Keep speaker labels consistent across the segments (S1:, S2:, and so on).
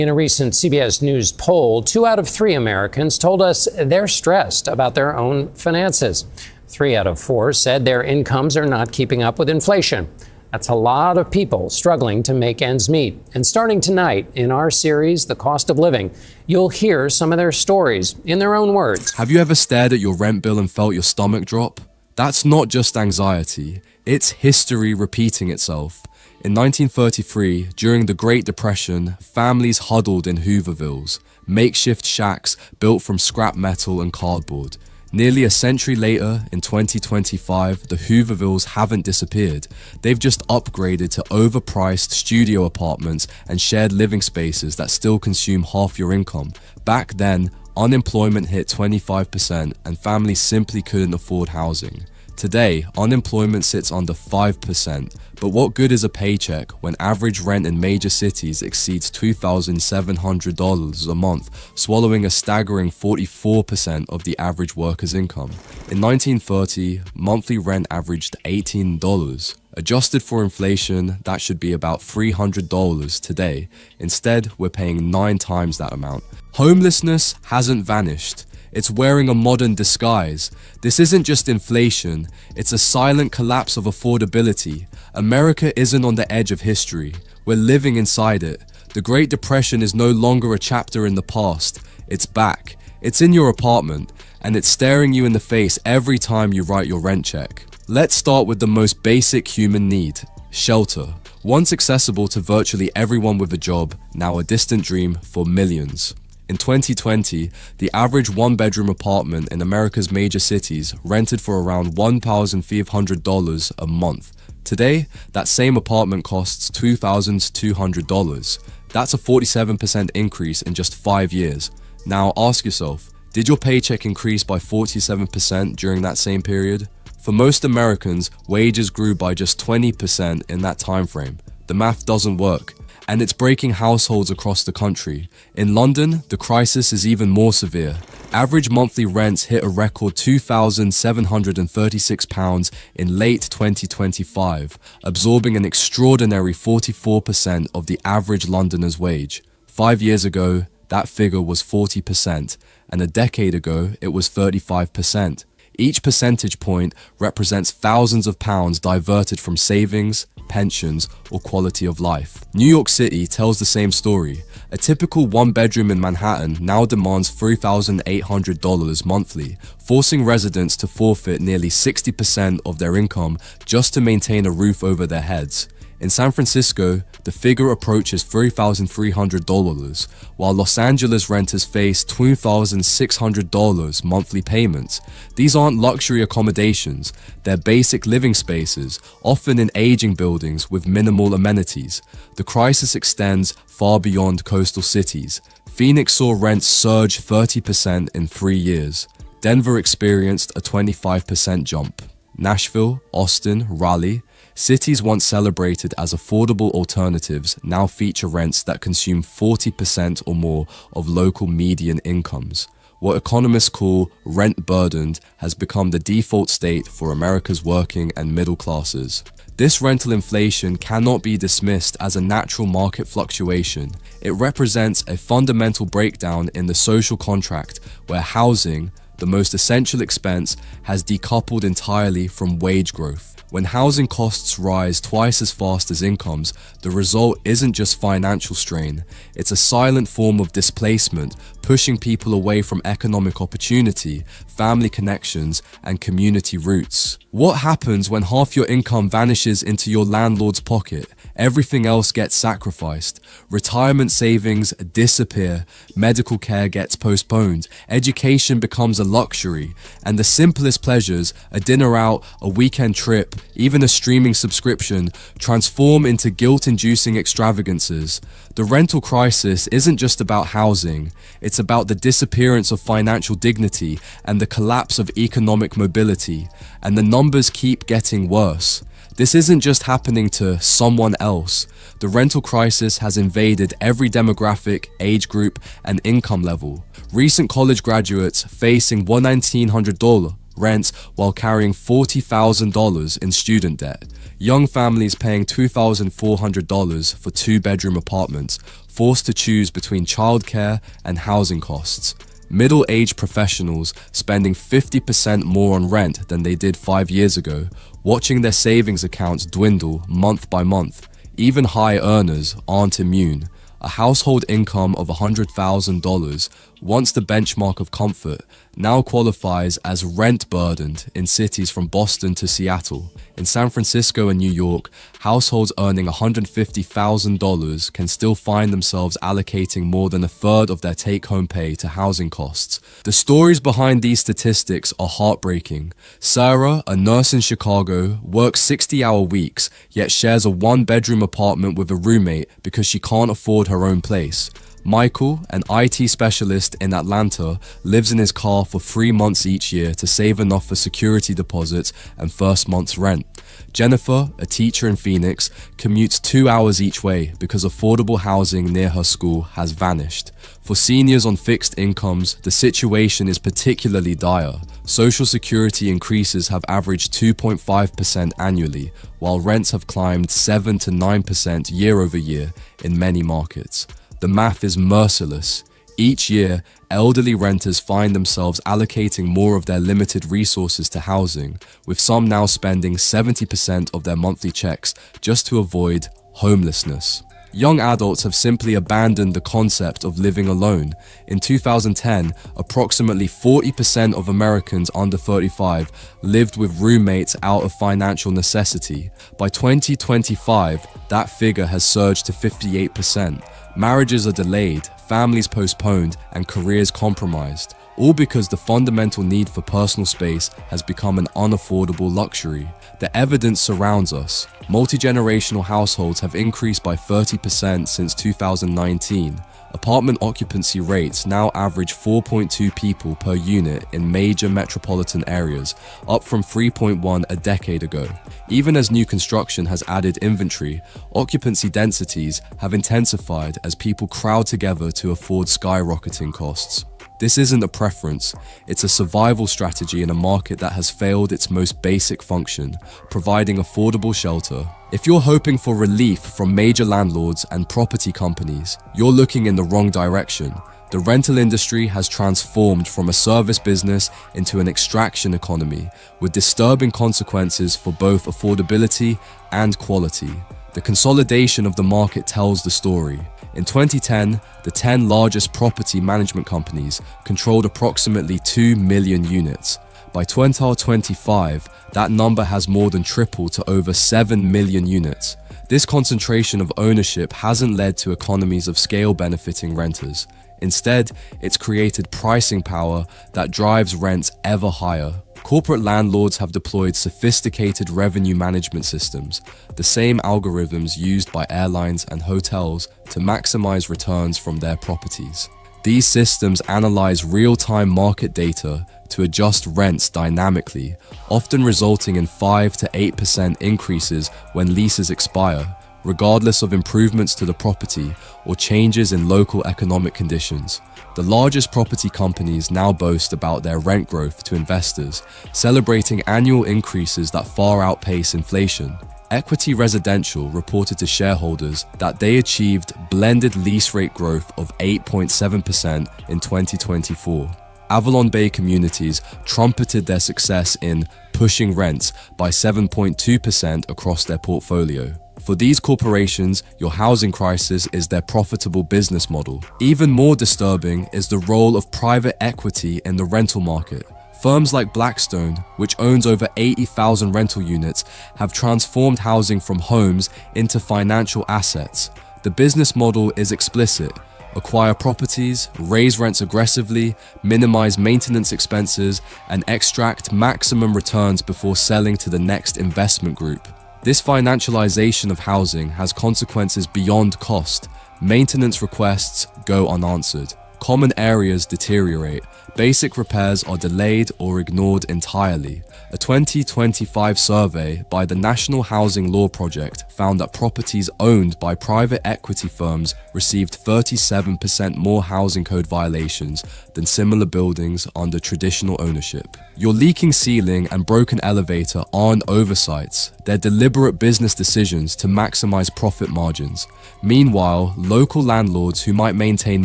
S1: In a recent CBS News poll, 2 out of 3 Americans told us they're stressed about their own finances. 3 out of 4 said their incomes are not keeping up with inflation. That's a lot of people struggling to make ends meet. And starting tonight in our series, The Cost of Living, you'll hear some of their stories in their own words.
S2: Have you ever stared at your rent bill and felt your stomach drop? That's not just anxiety, it's history repeating itself. In 1933, during the Great Depression, families huddled in Hoovervilles, makeshift shacks built from scrap metal and cardboard. Nearly a century later, in 2025, the Hoovervilles haven't disappeared. They've just upgraded to overpriced studio apartments and shared living spaces that still consume half your income. Back then, unemployment hit 25% and families simply couldn't afford housing. Today, unemployment sits under 5%, but what good is a paycheck when average rent in major cities exceeds $2,700 a month, swallowing a staggering 44% of the average worker's income? In 1930, monthly rent averaged $18. Adjusted for inflation, that should be about $300 today. Instead, we're paying 9 times that amount. Homelessness hasn't vanished. It's wearing a modern disguise. This isn't just inflation, it's a silent collapse of affordability. America isn't on the edge of history. We're living inside it. The Great Depression is no longer a chapter in the past. It's back. It's in your apartment, and it's staring you in the face every time you write your rent check. Let's start with the most basic human need: shelter. Once accessible to virtually everyone with a job, now a distant dream for millions. In 2020, the average 1-bedroom apartment in America's major cities rented for around $1,500 a month. Today, that same apartment costs $2,200. That's a 47% increase in just 5 years. Now ask yourself, did your paycheck increase by 47% during that same period? For most Americans, wages grew by just 20% in that time frame. The math doesn't work. And it's breaking households across the country. In London, the crisis is even more severe. Average monthly rents hit a record £2,736 in late 2025, absorbing an extraordinary 44% of the average Londoner's wage. 5 years ago, that figure was 40%, and a decade ago, it was 35%. Each percentage point represents thousands of pounds diverted from savings, pensions, or quality of life. New York City tells the same story. A typical 1-bedroom in Manhattan now demands $3,800 monthly, forcing residents to forfeit nearly 60% of their income just to maintain a roof over their heads. In San Francisco, the figure approaches $3,300, while Los Angeles renters face $2,600 monthly payments. These aren't luxury accommodations, they're basic living spaces, often in aging buildings with minimal amenities. The crisis extends far beyond coastal cities. Phoenix saw rents surge 30% in 3 years. Denver experienced a 25% jump. Nashville, Austin, Raleigh, cities once celebrated as affordable alternatives now feature rents that consume 40% or more of local median incomes. What economists call rent-burdened has become the default state for America's working and middle classes. This rental inflation cannot be dismissed as a natural market fluctuation. It represents a fundamental breakdown in the social contract where housing, the most essential expense, has decoupled entirely from wage growth. When housing costs rise twice as fast as incomes, the result isn't just financial strain, it's a silent form of displacement, pushing people away from economic opportunity, family connections, and community roots. What happens when half your income vanishes into your landlord's pocket? Everything else gets sacrificed. Retirement savings disappear, medical care gets postponed, education becomes a luxury, and the simplest pleasures, a dinner out, a weekend trip, even a streaming subscription, transform into guilt-inducing extravagances. The rental crisis isn't just about housing, it's about the disappearance of financial dignity and the collapse of economic mobility, and the numbers keep getting worse. This isn't just happening to someone else. The rental crisis has invaded every demographic, age group, and income level. Recent college graduates facing $1,900 rents while carrying $40,000 in student debt. Young families paying $2,400 for 2-bedroom apartments. forced to choose between childcare and housing costs. Middle-aged professionals spending 50% more on rent than they did 5 years ago, watching their savings accounts dwindle month by month. Even high earners aren't immune. A household income of $100,000, once the benchmark of comfort, now qualifies as rent-burdened in cities from Boston to Seattle. In San Francisco and New York, households earning $150,000 can still find themselves allocating more than a third of their take-home pay to housing costs. The stories behind these statistics are heartbreaking. Sarah, a nurse in Chicago, works 60-hour weeks, yet shares a one-bedroom apartment with a roommate because she can't afford her own place. Michael, an IT specialist in Atlanta, lives in his car for 3 months each year to save enough for security deposits and first month's rent. Jennifer, a teacher in Phoenix, commutes 2 hours each way because affordable housing near her school has vanished. For seniors on fixed incomes, the situation is particularly dire. Social Security increases have averaged 2.5% annually, while rents have climbed 7 to 9% year over year in many markets. The math is merciless. Each year, elderly renters find themselves allocating more of their limited resources to housing, with some now spending 70% of their monthly checks just to avoid homelessness. Young adults have simply abandoned the concept of living alone. In 2010, approximately 40% of Americans under 35 lived with roommates out of financial necessity. By 2025, that figure has surged to 58%. Marriages are delayed, families postponed, and careers compromised, all because the fundamental need for personal space has become an unaffordable luxury. The evidence surrounds us. Multi-generational households have increased by 30% since 2019. Apartment occupancy rates now average 4.2 people per unit in major metropolitan areas, up from 3.1 a decade ago. Even as new construction has added inventory, occupancy densities have intensified as people crowd together to afford skyrocketing costs. This isn't a preference, it's a survival strategy in a market that has failed its most basic function, providing affordable shelter. If you're hoping for relief from major landlords and property companies, you're looking in the wrong direction. The rental industry has transformed from a service business into an extraction economy, with disturbing consequences for both affordability and quality. The consolidation of the market tells the story. In 2010, the 10 largest property management companies controlled approximately 2 million units. By 2025, that number has more than tripled to over 7 million units. This concentration of ownership hasn't led to economies of scale benefiting renters. Instead, it's created pricing power that drives rents ever higher. Corporate landlords have deployed sophisticated revenue management systems, the same algorithms used by airlines and hotels to maximize returns from their properties. These systems analyze real-time market data to adjust rents dynamically, often resulting in 5 to 8% increases when leases expire, regardless of improvements to the property or changes in local economic conditions. The largest property companies now boast about their rent growth to investors, celebrating annual increases that far outpace inflation. Equity Residential reported to shareholders that they achieved blended lease rate growth of 8.7% in 2024. Avalon Bay Communities trumpeted their success in pushing rents by 7.2% across their portfolio. For these corporations, your housing crisis is their profitable business model. Even more disturbing is the role of private equity in the rental market. Firms like Blackstone, which owns over 80,000 rental units, have transformed housing from homes into financial assets. The business model is explicit. Acquire properties, raise rents aggressively, minimize maintenance expenses, and extract maximum returns before selling to the next investment group. This financialization of housing has consequences beyond cost. Maintenance requests go unanswered. common areas deteriorate, basic repairs are delayed or ignored entirely. A 2025 survey by the National Housing Law Project found that properties owned by private equity firms received 37% more housing code violations than similar buildings under traditional ownership. Your leaking ceiling and broken elevator aren't oversights, they're deliberate business decisions to maximize profit margins. Meanwhile, local landlords who might maintain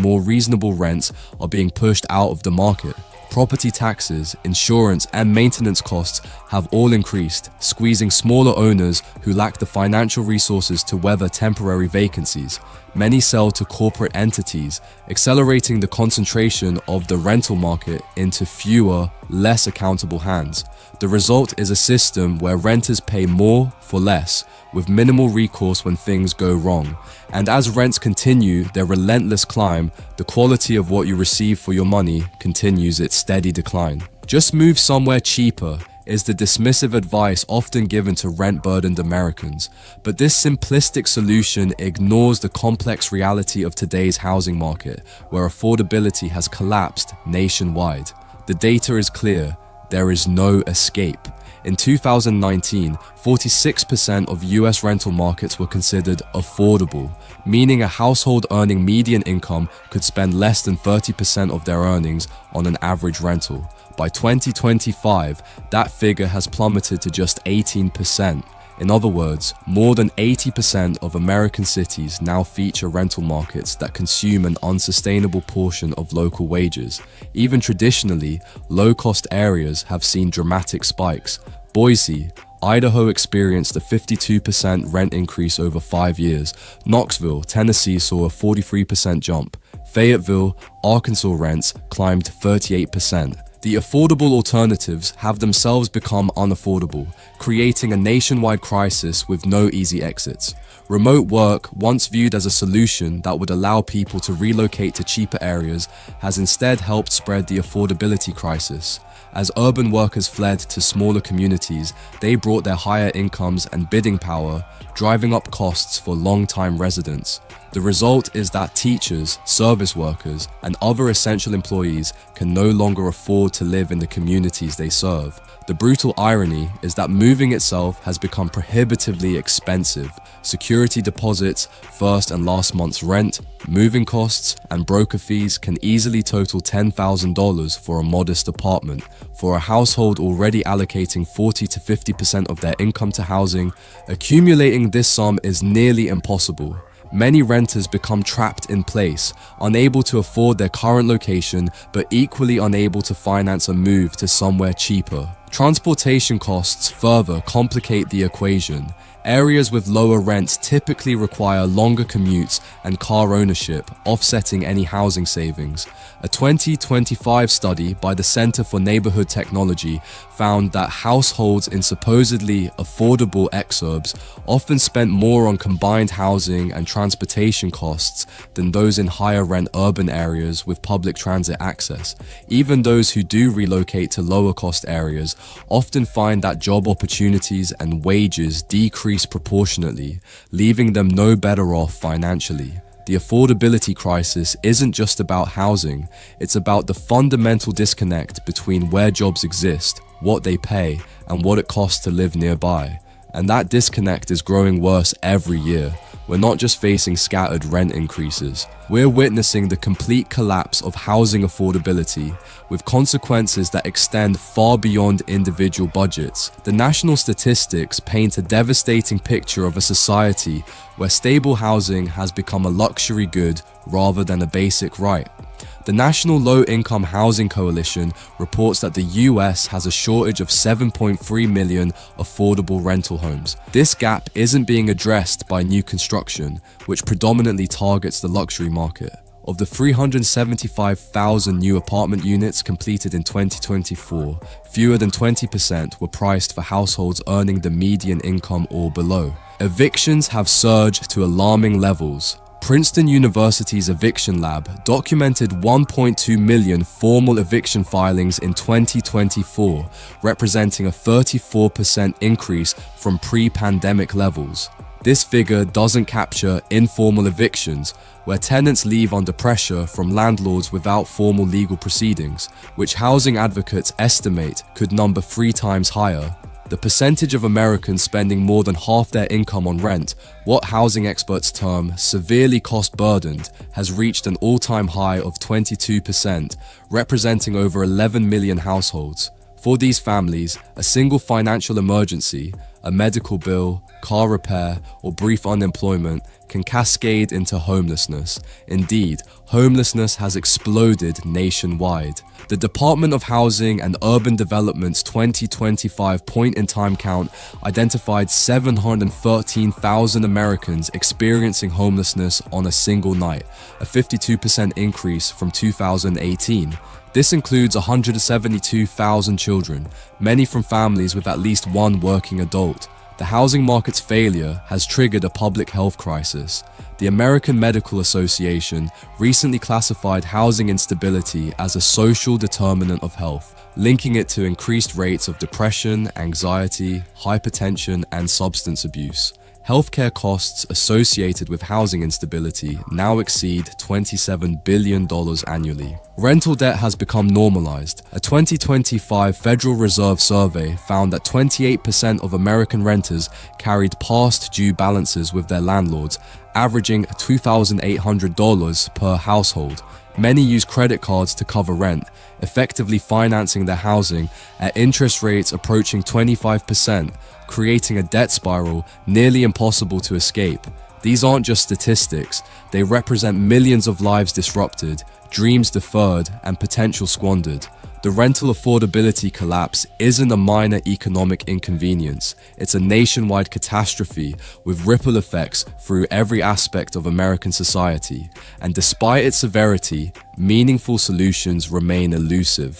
S2: more reasonable rents are being pushed out of the market. Property taxes, insurance, and maintenance costs have all increased, squeezing smaller owners who lack the financial resources to weather temporary vacancies. Many sell to corporate entities, accelerating the concentration of the rental market into fewer, less accountable hands. The result is a system where renters pay more for less, with minimal recourse when things go wrong. And as rents continue their relentless climb, the quality of what you receive for your money continues its steady decline. Just move somewhere cheaper is the dismissive advice often given to rent-burdened Americans. But this simplistic solution ignores the complex reality of today's housing market, where affordability has collapsed nationwide. The data is clear. There is no escape. In 2019, 46% of US rental markets were considered affordable, meaning a household earning median income could spend less than 30% of their earnings on an average rental. By 2025, that figure has plummeted to just 18%. In other words, more than 80% of American cities now feature rental markets that consume an unsustainable portion of local wages. Even traditionally, low-cost areas have seen dramatic spikes. Boise, Idaho experienced a 52% rent increase over 5 years. Knoxville, Tennessee saw a 43% jump. Fayetteville, Arkansas rents climbed 38%. The affordable alternatives have themselves become unaffordable, creating a nationwide crisis with no easy exits. Remote work, once viewed as a solution that would allow people to relocate to cheaper areas, has instead helped spread the affordability crisis. As urban workers fled to smaller communities, they brought their higher incomes and bidding power, driving up costs for long-time residents. The result is that teachers, service workers, and other essential employees can no longer afford to live in the communities they serve. The brutal irony is that moving itself has become prohibitively expensive. Security deposits, first and last month's rent, moving costs, and broker fees can easily total $10,000 for a modest apartment. For a household already allocating 40 to 50% of their income to housing, accumulating this sum is nearly impossible. Many renters become trapped in place, unable to afford their current location, but equally unable to finance a move to somewhere cheaper. Transportation costs further complicate the equation. Areas with lower rents typically require longer commutes and car ownership, offsetting any housing savings. A 2025 study by the Center for Neighborhood Technology found that households in supposedly affordable exurbs often spent more on combined housing and transportation costs than those in higher rent urban areas with public transit access. Even those who do relocate to lower cost areas often find that job opportunities and wages decrease proportionately, leaving them no better off financially. The affordability crisis isn't just about housing, it's about the fundamental disconnect between where jobs exist, what they pay, and what it costs to live nearby. And that disconnect is growing worse every year. We're not just facing scattered rent increases. We're witnessing the complete collapse of housing affordability, with consequences that extend far beyond individual budgets. The national statistics paint a devastating picture of a society where stable housing has become a luxury good rather than a basic right. The National Low-Income Housing Coalition reports that the US has a shortage of 7.3 million affordable rental homes. This gap isn't being addressed by new construction, which predominantly targets the luxury market. Of the 375,000 new apartment units completed in 2024, fewer than 20% were priced for households earning the median income or below. Evictions have surged to alarming levels. Princeton University's eviction lab documented 1.2 million formal eviction filings in 2024, representing a 34% increase from pre-pandemic levels. This figure doesn't capture informal evictions, where tenants leave under pressure from landlords without formal legal proceedings, which housing advocates estimate could number 3 times higher. The percentage of Americans spending more than half their income on rent, what housing experts term severely cost-burdened, has reached an all-time high of 22%, representing over 11 million households. For these families, a single financial emergency, a medical bill, car repair, or brief unemployment can cascade into homelessness. Indeed, homelessness has exploded nationwide. The Department of Housing and Urban Development's 2025 point-in-time count identified 713,000 Americans experiencing homelessness on a single night, a 52% increase from 2018. This includes 172,000 children, many from families with at least one working adult. The housing market's failure has triggered a public health crisis. The American Medical Association recently classified housing instability as a social determinant of health, linking it to increased rates of depression, anxiety, hypertension, and substance abuse. Healthcare costs associated with housing instability now exceed $27 billion annually. Rental debt has become normalized. A 2025 Federal Reserve survey found that 28% of American renters carried past due balances with their landlords, averaging $2,800 per household. Many use credit cards to cover rent, effectively financing their housing at interest rates approaching 25%, creating a debt spiral nearly impossible to escape. These aren't just statistics, they represent millions of lives disrupted, dreams deferred, and potential squandered. The rental affordability collapse isn't a minor economic inconvenience, it's a nationwide catastrophe with ripple effects through every aspect of American society. And despite its severity, meaningful solutions remain elusive.